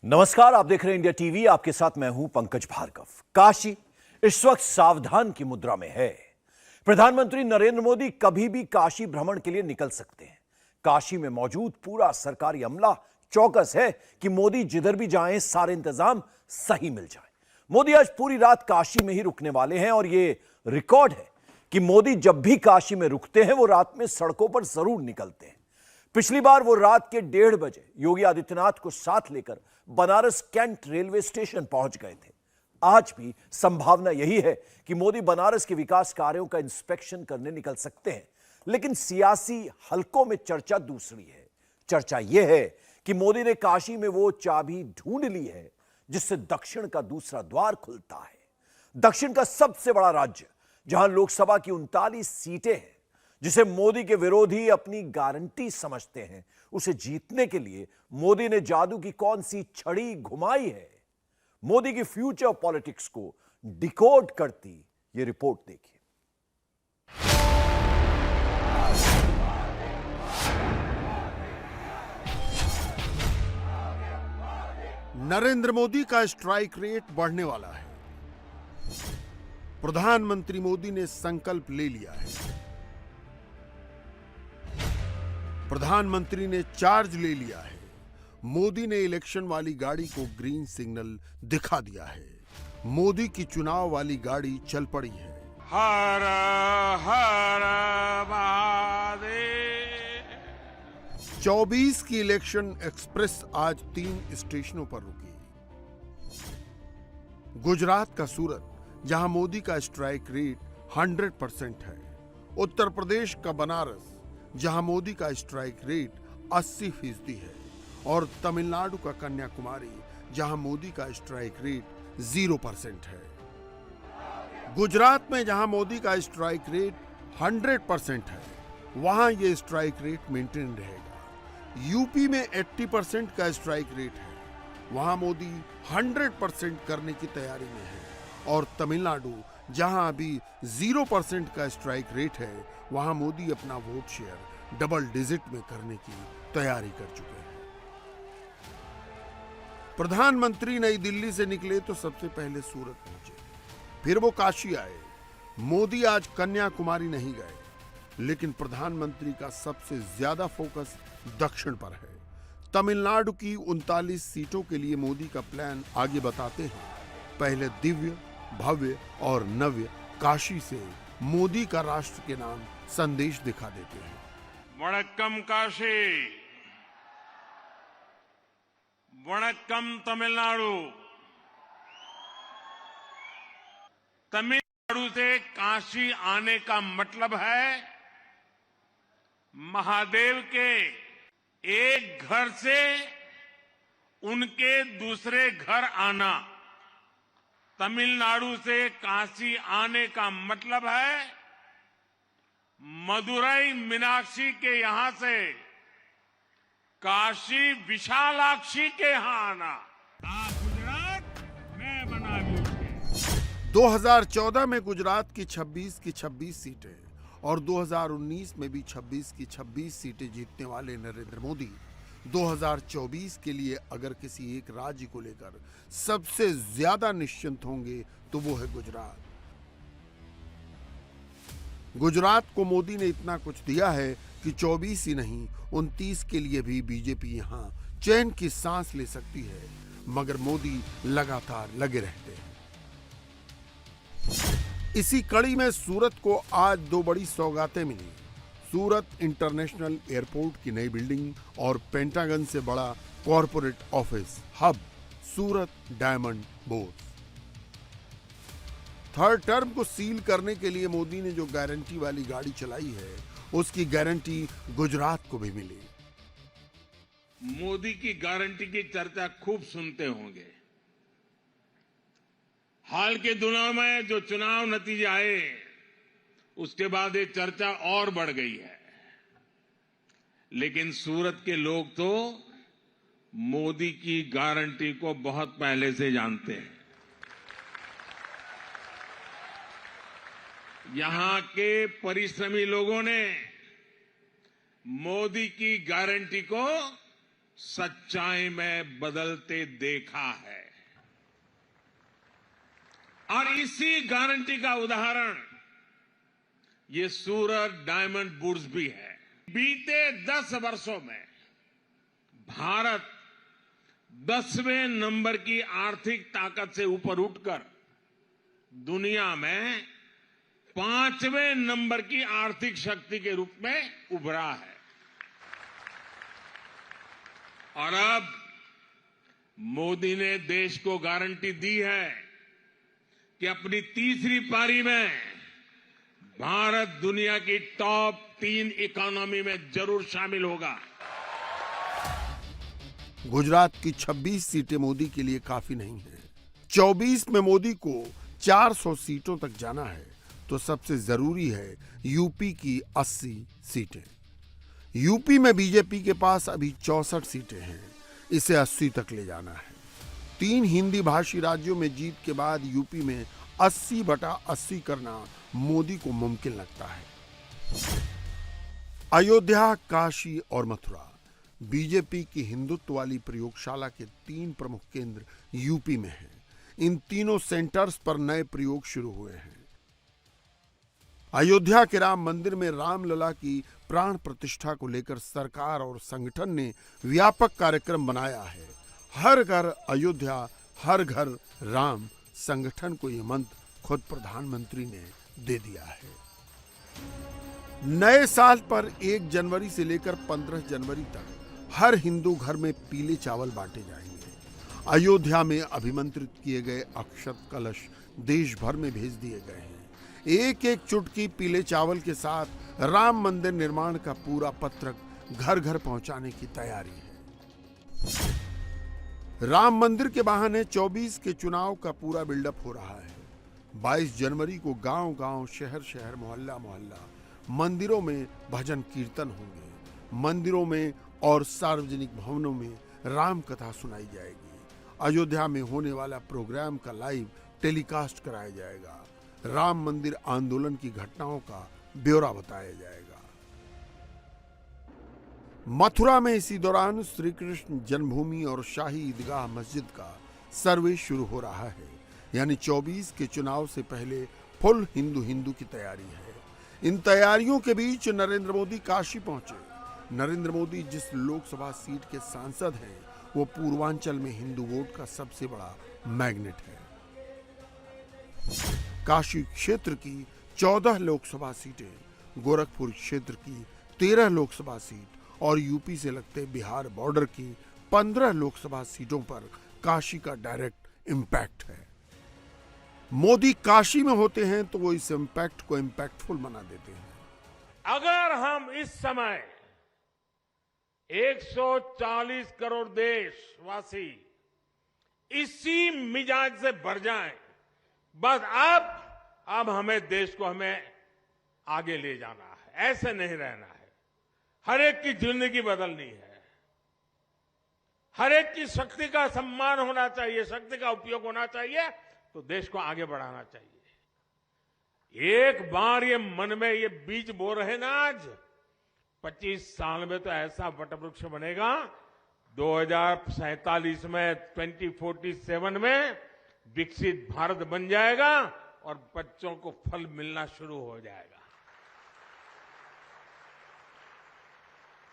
नमस्कार, आप देख रहे हैं इंडिया टीवी। आपके साथ मैं हूं पंकज भार्गव। काशी इस वक्त सावधान की मुद्रा में है। प्रधानमंत्री नरेंद्र मोदी कभी भी काशी भ्रमण के लिए निकल सकते हैं। काशी में मौजूद पूरा सरकारी अमला चौकस है कि मोदी जिधर भी जाएं सारे इंतजाम सही मिल जाए। मोदी आज पूरी रात काशी में ही रुकने वाले हैं और यह रिकॉर्ड है कि मोदी जब भी काशी में रुकते हैं वो रात में सड़कों पर जरूर निकलते हैं। पिछली बार वो रात के 1:30 बजे योगी आदित्यनाथ को साथ लेकर बनारस कैंट रेलवे स्टेशन पहुंच गए थे। आज भी संभावना यही है कि मोदी बनारस के विकास कार्यों का इंस्पेक्शन करने निकल सकते हैं, लेकिन सियासी हलकों में चर्चा दूसरी है। चर्चा यह है कि मोदी ने काशी में वो चाबी ढूंढ ली है जिससे दक्षिण का दूसरा द्वार खुलता है। दक्षिण का सबसे बड़ा राज्य जहां लोकसभा की 39 सीटें हैं, जिसे मोदी के विरोधी अपनी गारंटी समझते हैं, उसे जीतने के लिए मोदी ने जादू की कौन सी छड़ी घुमाई है। मोदी की फ्यूचर पॉलिटिक्स को डिकोड करती ये रिपोर्ट देखिए। नरेंद्र मोदी का स्ट्राइक रेट बढ़ने वाला है। प्रधानमंत्री मोदी ने संकल्प ले लिया है। प्रधानमंत्री ने चार्ज ले लिया है। मोदी ने इलेक्शन वाली गाड़ी को ग्रीन सिग्नल दिखा दिया है। मोदी की चुनाव वाली गाड़ी चल पड़ी है। हर हर महादेव। 24 की इलेक्शन एक्सप्रेस आज 3 स्टेशनों पर रुकी। गुजरात का सूरत, जहां मोदी का स्ट्राइक रेट 100% है। उत्तर प्रदेश का बनारस, जहां मोदी का स्ट्राइक रेट 80% है। और तमिलनाडु का कन्याकुमारी, जहां मोदी का स्ट्राइक रेट 0% है। गुजरात में जहां मोदी का स्ट्राइक रेट 100% है, वहां यह स्ट्राइक रेट मेंटेन रहेगा। यूपी में 80% का स्ट्राइक रेट है, वहां मोदी 100% करने की तैयारी में है। और तमिलनाडु, जहां अभी 0% का स्ट्राइक रेट है, वहां मोदी अपना वोट शेयर डबल डिजिट में करने की तैयारी कर चुके हैं। प्रधानमंत्री नई दिल्ली से निकले तो सबसे पहले सूरत पहुंचे, फिर वो काशी आए। मोदी आज कन्याकुमारी नहीं गए, लेकिन प्रधानमंत्री का सबसे ज्यादा फोकस दक्षिण पर है। तमिलनाडु की 39 सीटों के लिए मोदी का प्लान आगे बताते हैं। पहले दिव्य, भव्य और नव्य काशी से मोदी का राष्ट्र के नाम संदेश दिखा देते हैं। वणक्कम काशी, वणक्कम तमिलनाडु। तमिलनाडु से काशी आने का मतलब है महादेव के एक घर से उनके दूसरे घर आना। तमिलनाडु से काशी आने का मतलब है मदुरई मीनाक्षी के यहां से काशी विशालाक्षी के यहां आना। आप गुजरात, मैं बनारस। 2014 में गुजरात की 26 की 26 सीटें और 2019 में भी 26 की 26 सीटें जीतने वाले नरेंद्र मोदी 2024 के लिए अगर किसी एक राज्य को लेकर सबसे ज्यादा निश्चिंत होंगे तो वो है गुजरात। गुजरात को मोदी ने इतना कुछ दिया है कि 24 ही नहीं 29 के लिए भी बीजेपी यहां चैन की सांस ले सकती है, मगर मोदी लगातार लगे रहते हैं। इसी कड़ी में सूरत को आज 2 बड़ी सौगातें मिली। सूरत इंटरनेशनल एयरपोर्ट की नई बिल्डिंग और पेंटागन से बड़ा कॉरपोरेट ऑफिस हब सूरत डायमंड बोर्ड। थर्ड टर्म को सील करने के लिए मोदी ने जो गारंटी वाली गाड़ी चलाई है, उसकी गारंटी गुजरात को भी मिली। मोदी की गारंटी की चर्चा खूब सुनते होंगे। हाल के दिनों में जो चुनाव नतीजे आए, उसके बाद ये चर्चा और बढ़ गई है। लेकिन सूरत के लोग तो मोदी की गारंटी को बहुत पहले से जानते हैं। यहां के परिश्रमी लोगों ने मोदी की गारंटी को सच्चाई में बदलते देखा है। और इसी गारंटी का उदाहरण ये सूरत डायमंड बुर्स भी है। बीते 10 वर्षों में भारत 10वें नंबर की आर्थिक ताकत से ऊपर उठकर दुनिया में 5वें नंबर की आर्थिक शक्ति के रूप में उभरा है। और अब मोदी ने देश को गारंटी दी है कि अपनी तीसरी पारी में भारत दुनिया की टॉप 3 इकोनॉमी में जरूर शामिल होगा। गुजरात की 26 सीटें मोदी के लिए काफी नहीं है। 24 में मोदी को 400 सीटों तक जाना है तो सबसे जरूरी है यूपी की 80 सीटें। यूपी में बीजेपी के पास अभी 64 सीटें हैं, इसे 80 तक ले जाना है। 3 हिंदी भाषी राज्यों में जीत के बाद यूपी में 80/80 करना मोदी को मुमकिन लगता है। अयोध्या, काशी और मथुरा बीजेपी की हिंदुत्व वाली प्रयोगशाला के 3 प्रमुख केंद्र यूपी में हैं। इन तीनों सेंटर्स पर नए प्रयोग शुरू हुए हैं। अयोध्या के राम मंदिर में रामलला की प्राण प्रतिष्ठा को लेकर सरकार और संगठन ने व्यापक कार्यक्रम बनाया है। हर घर अयोध्या, हर घर राम संगठन को यह मंत्र खुद प्रधानमंत्री ने दे दिया है। नए साल पर 1 जनवरी से लेकर 15 जनवरी तक हर हिंदू घर में पीले चावल बांटे जाएंगे। अयोध्या में अभिमंत्रित किए गए अक्षत कलश देश भर में भेज दिए गए हैं। एक एक चुटकी पीले चावल के साथ राम मंदिर निर्माण का पूरा पत्रक घर घर पहुंचाने की तैयारी है। राम मंदिर के बहाने 24 के चुनाव का पूरा बिल्डअप हो रहा है। 22 जनवरी को गांव गांव, शहर शहर, मोहल्ला मोहल्ला मंदिरों में भजन कीर्तन होंगे। मंदिरों में और सार्वजनिक भवनों में राम कथा सुनाई जाएगी। अयोध्या में होने वाला प्रोग्राम का लाइव टेलीकास्ट कराया जाएगा। राम मंदिर आंदोलन की घटनाओं का ब्यौरा बताया जाएगा। मथुरा में इसी दौरान श्री कृष्ण जन्मभूमि और शाही ईदगाह मस्जिद का सर्वे शुरू हो रहा है। यानी 24 के चुनाव से पहले फुल हिंदू की तैयारी है। इन तैयारियों के बीच नरेंद्र मोदी काशी पहुंचे। नरेंद्र मोदी जिस लोकसभा सीट के सांसद हैं, वो पूर्वांचल में हिंदू वोट का सबसे बड़ा मैग्नेट है। काशी क्षेत्र की 14 लोकसभा सीटें, गोरखपुर क्षेत्र की 13 लोकसभा सीट और यूपी से लगते बिहार बॉर्डर की 15 लोकसभा सीटों पर काशी का डायरेक्ट इम्पैक्ट है। मोदी काशी में होते हैं तो वो इस इम्पैक्ट को इम्पैक्टफुल बना देते हैं। अगर हम इस समय 140 करोड़ देशवासी इसी मिजाज से भर जाएं, बस अब हमें देश को हमें आगे ले जाना है, ऐसे नहीं रहना है। हर एक की जिंदगी बदलनी है। हर एक की शक्ति का सम्मान होना चाहिए, शक्ति का उपयोग होना चाहिए, तो देश को आगे बढ़ाना चाहिए। एक बार ये मन में ये बीज बो रहे ना, आज 25 साल में तो ऐसा वटवृक्ष बनेगा, 2047 में 2047 में विकसित भारत बन जाएगा और बच्चों को फल मिलना शुरू हो जाएगा।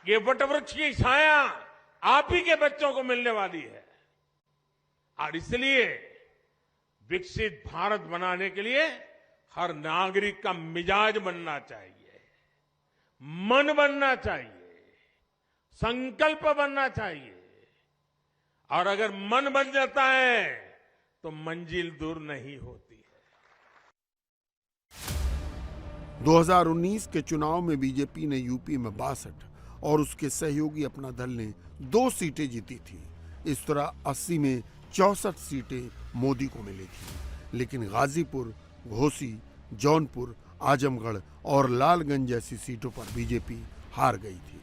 ये वटवृक्ष की छाया आप ही के बच्चों को मिलने वाली है। और इसलिए विकसित भारत बनाने के लिए हर नागरिक का मिजाज बनना चाहिए, मन बनना चाहिए, संकल्प बनना चाहिए। और अगर मन बन जाता है तो मंजिल दूर नहीं होती है। 2019 के चुनाव में बीजेपी ने यूपी में 62 और उसके सहयोगी अपना दल ने 2 सीटें जीती थी। इस तरह 80 में 64 सीटें मोदी को मिली थी। लेकिन गाजीपुर, घोसी, जौनपुर, आजमगढ़ और लालगंज जैसी सीटों पर बीजेपी हार गई थी।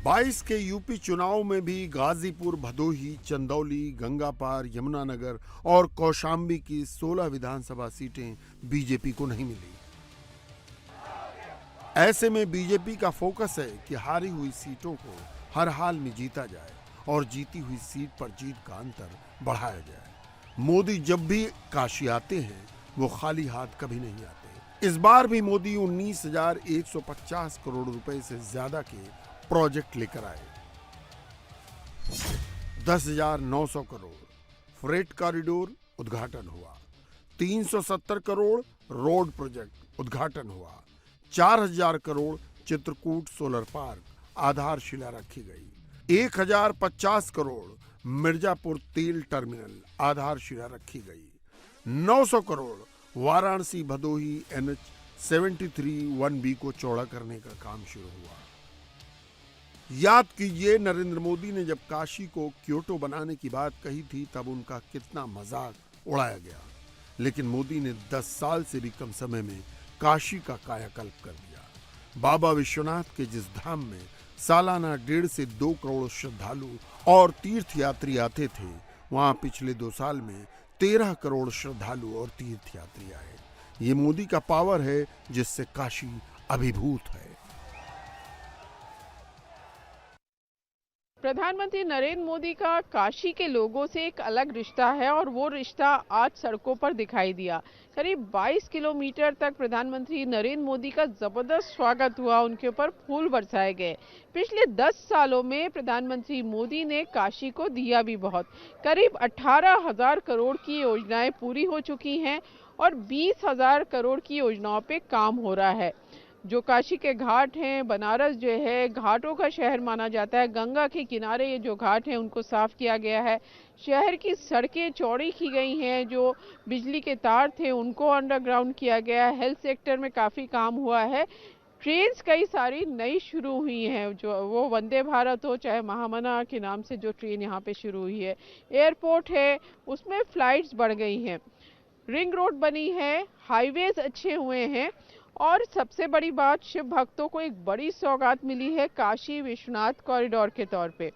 22 के यूपी चुनाव में भी गाजीपुर, भदोही, चंदौली, गंगापार, यमुनानगर और कौशाम्बी की 16 विधानसभा सीटें बीजेपी को नहीं मिली। ऐसे में बीजेपी का फोकस है कि हारी हुई सीटों को हर हाल में जीता जाए और जीती हुई सीट पर जीत का अंतर बढ़ाया जाए। मोदी जब भी काशी आते हैं वो खाली हाथ कभी नहीं आते। इस बार भी मोदी 19,150 करोड़ रुपए से ज्यादा के प्रोजेक्ट लेकर आए। 10,900 करोड़ फ्रेट कॉरिडोर उद्घाटन हुआ, 370 करोड़ रोड प्रोजेक्ट उद्घाटन हुआ, 4,000 करोड़ चित्रकूट सोलर पार्क आधारशिला रखी गई, 1,050 करोड़ मिर्जापुर तेल टर्मिनल आधारशिला रखी गई, 900 करोड़ वाराणसी भदोही NH-73 1B को चौड़ा करने का काम शुरू हुआ। याद कीजिए नरेंद्र मोदी ने जब काशी को क्योटो बनाने की बात कही थी तब उनका कितना मजाक उड़ाया गया, लेकिन मोदी ने 10 साल से भी कम समय में काशी का कायाकल्प कर दिया। बाबा विश्वनाथ के जिस धाम में सालाना 1.5 से 2 करोड़ श्रद्धालु और तीर्थयात्री आते थे, वहां पिछले 2 साल में 13 करोड़ श्रद्धालु और तीर्थयात्री आए। ये मोदी का पावर है जिससे काशी अभिभूत है। प्रधानमंत्री नरेंद्र मोदी का काशी के लोगों से एक अलग रिश्ता है और वो रिश्ता आज सड़कों पर दिखाई दिया। करीब 22 किलोमीटर तक प्रधानमंत्री नरेंद्र मोदी का जबरदस्त स्वागत हुआ, उनके ऊपर फूल बरसाए गए। पिछले 10 सालों में प्रधानमंत्री मोदी ने काशी को दिया भी बहुत। करीब 18,000 करोड़ की योजनाएं पूरी हो चुकी हैं और 20,000 करोड़ की योजनाओं पे काम हो रहा है। जो काशी के घाट हैं, बनारस जो है घाटों का शहर माना जाता है, गंगा के किनारे ये जो घाट हैं उनको साफ किया गया है। शहर की सड़कें चौड़ी की गई हैं, जो बिजली के तार थे उनको अंडरग्राउंड किया गया है। हेल्थ सेक्टर में काफ़ी काम हुआ है। ट्रेन्स कई सारी नई शुरू हुई हैं, जो वो वंदे भारत हो चाहे महामना के नाम से जो ट्रेन यहाँ पे शुरू हुई है। एयरपोर्ट है उसमें फ्लाइट्स बढ़ गई हैं, रिंग रोड बनी है, हाईवेज अच्छे हुए हैं और सबसे बड़ी बात, शिव भक्तों को एक बड़ी सौगात मिली है काशी विश्वनाथ कॉरिडोर के तौर पे।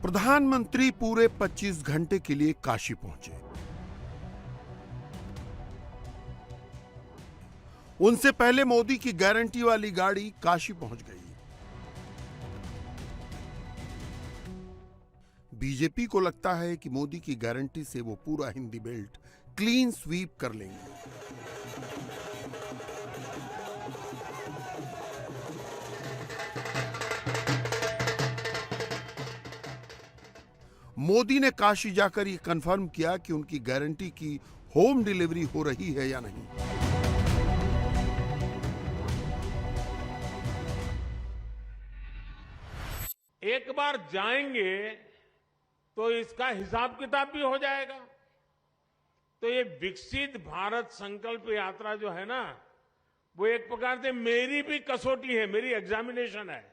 प्रधानमंत्री पूरे 25 घंटे के लिए काशी पहुंचे। उनसे पहले मोदी की गारंटी वाली गाड़ी काशी पहुंच गई। बीजेपी को लगता है कि मोदी की गारंटी से वो पूरा हिंदी बेल्ट क्लीन स्वीप कर लेंगे। मोदी ने काशी जाकर ये कंफर्म किया कि उनकी गारंटी की होम डिलीवरी हो रही है या नहीं। एक बार जाएंगे तो इसका हिसाब किताब भी हो जाएगा। तो ये विकसित भारत संकल्प यात्रा जो है ना, वो एक प्रकार से मेरी भी कसौटी है, मेरी एग्जामिनेशन है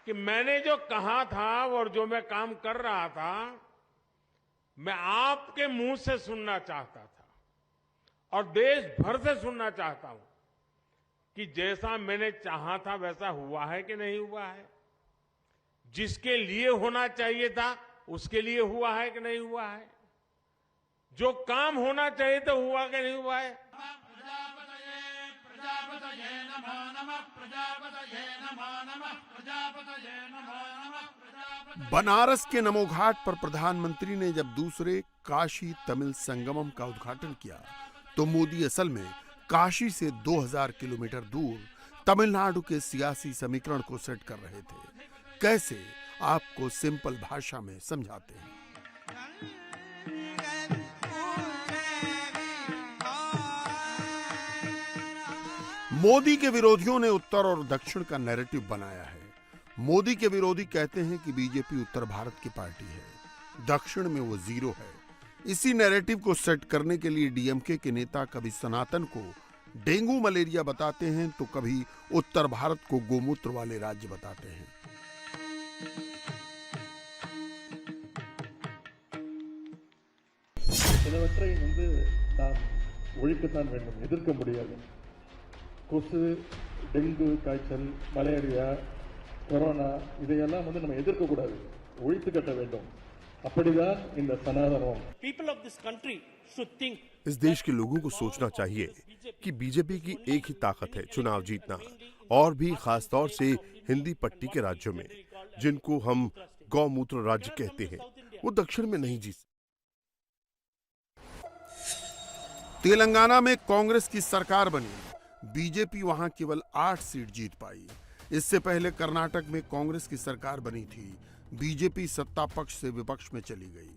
कि मैंने जो कहा था और जो मैं काम कर रहा था, मैं आपके मुंह से सुनना चाहता था और देश भर से सुनना चाहता हूं कि जैसा मैंने चाहा था वैसा हुआ है कि नहीं हुआ है, जिसके लिए होना चाहिए था उसके लिए हुआ है कि नहीं हुआ है, जो काम होना चाहिए था हुआ कि नहीं हुआ है। बनारस के नमो घाट पर प्रधानमंत्री ने जब दूसरे काशी तमिल संगमम का उद्घाटन किया तो मोदी असल में काशी से 2000 किलोमीटर दूर तमिलनाडु के सियासी समीकरण को सेट कर रहे थे। कैसे, आपको सिंपल भाषा में समझाते हैं। मोदी के विरोधियों ने उत्तर और दक्षिण का नैरेटिव बनाया है। मोदी के विरोधी कहते हैं कि बीजेपी उत्तर भारत की पार्टी है, दक्षिण में वो जीरो है। इसी नैरेटिव को सेट करने के लिए डीएमके के नेता कभी सनातन को डेंगू मलेरिया बताते हैं तो कभी उत्तर भारत को गोमूत्र वाले राज्य बताते हैं। சிலவற்றை நாம் ஒழிக்கத்தான் வேண்டும், எதிர்க்க முடியாது. கொசு, டெங்கு காய்ச்சல், மலேரியா, கொரோனா இதையெல்லாம் நம்ம எதிர்க்க கூடாது, ஒழித்து கட்ட வேண்டும். அப்படிதான் இந்த சனாதனம். People of this country should think इस देश के लोगों को सोचना चाहिए कि बीजेपी की एक ही ताकत है, चुनाव जीतना, और भी खास तौर से हिंदी पट्टी के राज्यों में, जिनको हम गौमूत्र राज्य कहते हैं, वो दक्षिण में नहीं जीत। तेलंगाना में कांग्रेस की सरकार बनी, बीजेपी वहां केवल 8 सीट जीत पाई। इससे पहले कर्नाटक में कांग्रेस की सरकार बनी थी, बीजेपी सत्ता पक्ष से विपक्ष में चली गई।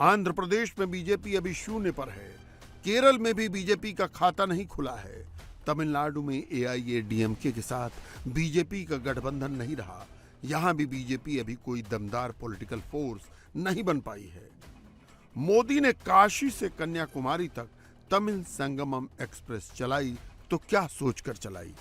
आंध्र प्रदेश में बीजेपी अभी शून्य पर है, केरल में भी बीजेपी का खाता नहीं खुला है, तमिलनाडु में एआईएडीएमके के साथ बीजेपी का गठबंधन नहीं रहा, यहां भी बीजेपी अभी कोई दमदार पॉलिटिकल फोर्स नहीं बन पाई है। मोदी ने काशी से कन्याकुमारी तक तमिल संगमम एक्सप्रेस चलाई तो क्या सोचकर चलाई?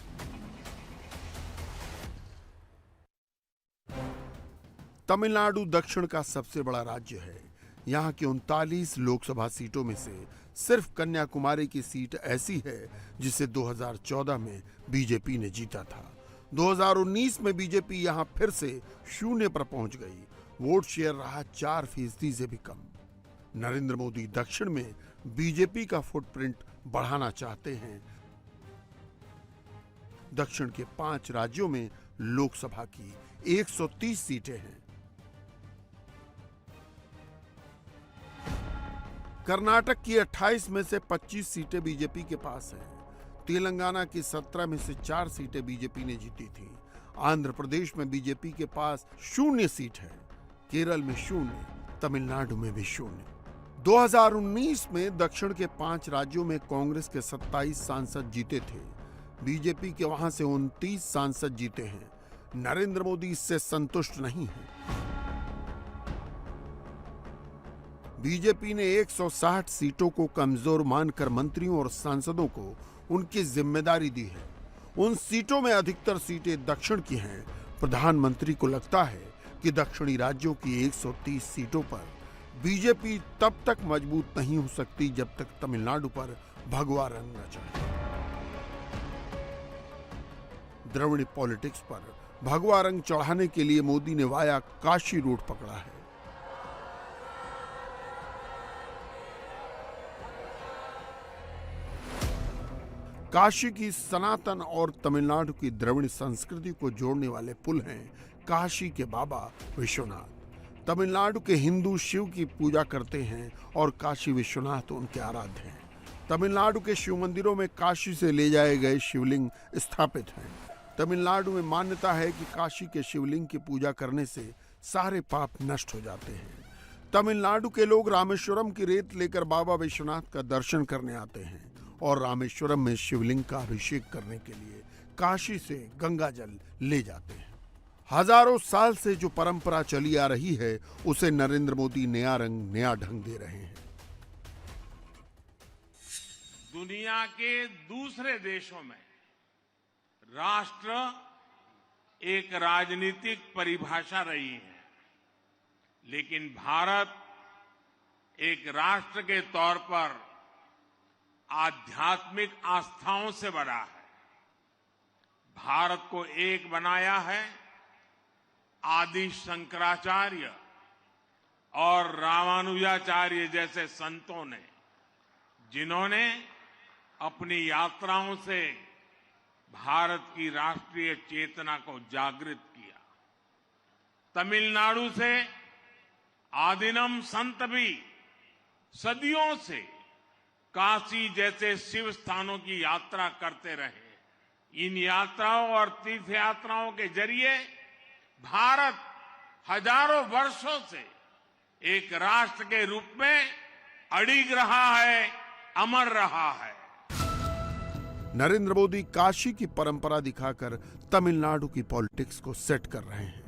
तमिलनाडु दक्षिण का सबसे बड़ा राज्य है। यहां की 39 लोकसभा सीटों में से सिर्फ कन्याकुमारी की सीट ऐसी है जिसे 2014 में बीजेपी ने जीता था। 2019 में बीजेपी यहां फिर से शून्य पर पहुंच गई। वोट शेयर रहा 4% से भी कम। नरेंद्र मोदी दक्षिण में बीजेपी का फुटप्रिंट बढ़ाना चाहते हैं। दक्षिण के 5 राज्यों में लोकसभा की 130 सीटें हैं। कर्नाटक की 28 में से 25 सीटें बीजेपी के पास हैं। तेलंगाना की 17 में से 4 सीटें बीजेपी ने जीती थी। आंध्र प्रदेश में बीजेपी के पास 0 सीट है, केरल में 0, तमिलनाडु में भी 0। 2019 में दक्षिण के 5 राज्यों में कांग्रेस के 27 सांसद जीते थे, बीजेपी के वहां से 29 सांसद जीते हैं। नरेंद्र मोदी इससे संतुष्ट नहीं है। बीजेपी ने 160 सीटों को कमजोर मानकर मंत्रियों और सांसदों को उनकी जिम्मेदारी दी है। उन सीटों में अधिकतर सीटें दक्षिण की हैं। प्रधानमंत्री को लगता है कि दक्षिणी राज्यों की 130 सीटों पर बीजेपी तब तक मजबूत नहीं हो सकती जब तक तमिलनाडु पर भगवा रंग न चढ़े। द्रविड़ पॉलिटिक्स पर भगवा रंग चढ़ाने के लिए मोदी ने वाया काशी रूट पकड़ा है। काशी की सनातन और तमिलनाडु की द्रविड़ संस्कृति को जोड़ने वाले पुल हैं काशी के बाबा विश्वनाथ। तमिलनाडु के हिंदू शिव की पूजा करते हैं और काशी विश्वनाथ उनके आराध्य हैं। तमिलनाडु के शिव मंदिरों में काशी से ले जाए गए शिवलिंग स्थापित हैं। तमिलनाडु में मान्यता है कि काशी के शिवलिंग की पूजा करने से सारे पाप नष्ट हो जाते हैं। तमिलनाडु के लोग रामेश्वरम की रेत लेकर बाबा विश्वनाथ का दर्शन करने आते हैं और रामेश्वरम में शिवलिंग का अभिषेक करने के लिए काशी से गंगा जल ले जाते हैं। हजारों साल से जो परंपरा चली आ रही है उसे नरेंद्र मोदी नया रंग, नया ढंग दे रहे हैं। दुनिया के दूसरे देशों में राष्ट्र एक राजनीतिक परिभाषा रही है, लेकिन भारत एक राष्ट्र के तौर पर आध्यात्मिक आस्थाओं से बड़ा है। भारत को एक बनाया है आदि शंकराचार्य और रामानुजाचार्य जैसे संतों ने, जिन्होंने अपनी यात्राओं से भारत की राष्ट्रीय चेतना को जागृत किया। तमिलनाडु से आदिनम संत भी सदियों से काशी जैसे शिव स्थानों की यात्रा करते रहे। इन यात्राओं और तीर्थ यात्राओं के जरिए भारत हजारों वर्षों से एक राष्ट्र के रूप में अडिग रहा है, अमर रहा है। नरेंद्र मोदी काशी की परंपरा दिखाकर तमिलनाडु की पॉलिटिक्स को सेट कर रहे हैं।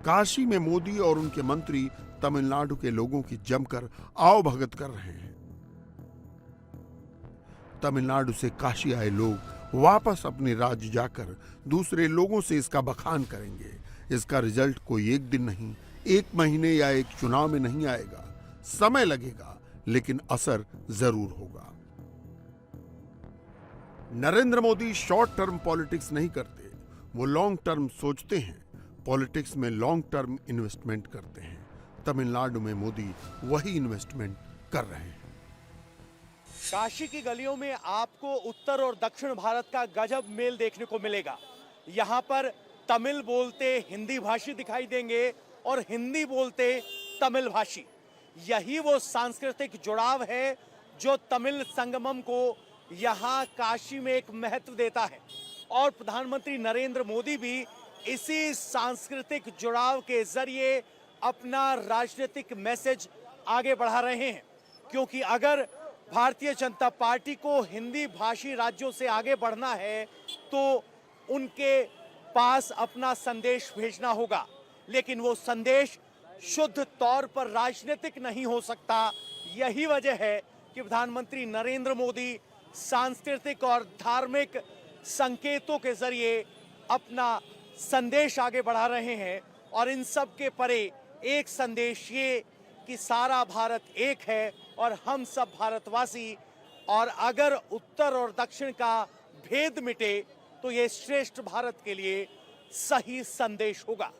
काशी में मोदी और उनके मंत्री तमिलनाडु के लोगों की जमकर आवभगत कर रहे हैं। तमिलनाडु से काशी आए लोग वापस अपने राज्य जाकर दूसरे लोगों से इसका बखान करेंगे। इसका रिजल्ट कोई एक दिन नहीं, 1 महीने या एक चुनाव में नहीं आएगा। समय लगेगा, लेकिन असर जरूर होगा। Narendra Modi short term politics नहीं करते, वो लॉन्ग टर्म सोचते हैं। पॉलिटिक्स में लॉन्ग टर्म इन्वेस्टमेंट करते हैं। तमिलनाडु में मोदी वही इन्वेस्टमेंट कर रहे हैं। काशी की गलियों में आपको उत्तर और दक्षिण भारत का गजब मेल देखने को मिलेगा। यहाँ पर तमिल बोलते हिंदी भाषी दिखाई देंगे और हिंदी बोलते तमिल भाषी। यही वो सांस्कृतिक जुड़ाव है जो तमिल संगमम को यहाँ काशी में एक महत्व देता है। और प्रधानमंत्री नरेंद्र मोदी भी इसी सांस्कृतिक जुड़ाव के जरिए अपना राजनीतिक मैसेज आगे बढ़ा रहे हैं, क्योंकि अगर भारतीय जनता पार्टी को हिंदी भाषी राज्यों से आगे बढ़ना है तो उनके पास अपना संदेश भेजना होगा, लेकिन वो संदेश शुद्ध तौर पर राजनीतिक नहीं हो सकता। यही वजह है कि प्रधानमंत्री नरेंद्र मोदी सांस्कृतिक और धार्मिक संकेतों के जरिए अपना संदेश आगे बढ़ा रहे हैं। और इन सब के परे एक संदेश ये कि सारा भारत एक है और हम सब भारतवासी, और अगर उत्तर और दक्षिण का भेद मिटे तो ये श्रेष्ठ भारत के लिए सही संदेश होगा।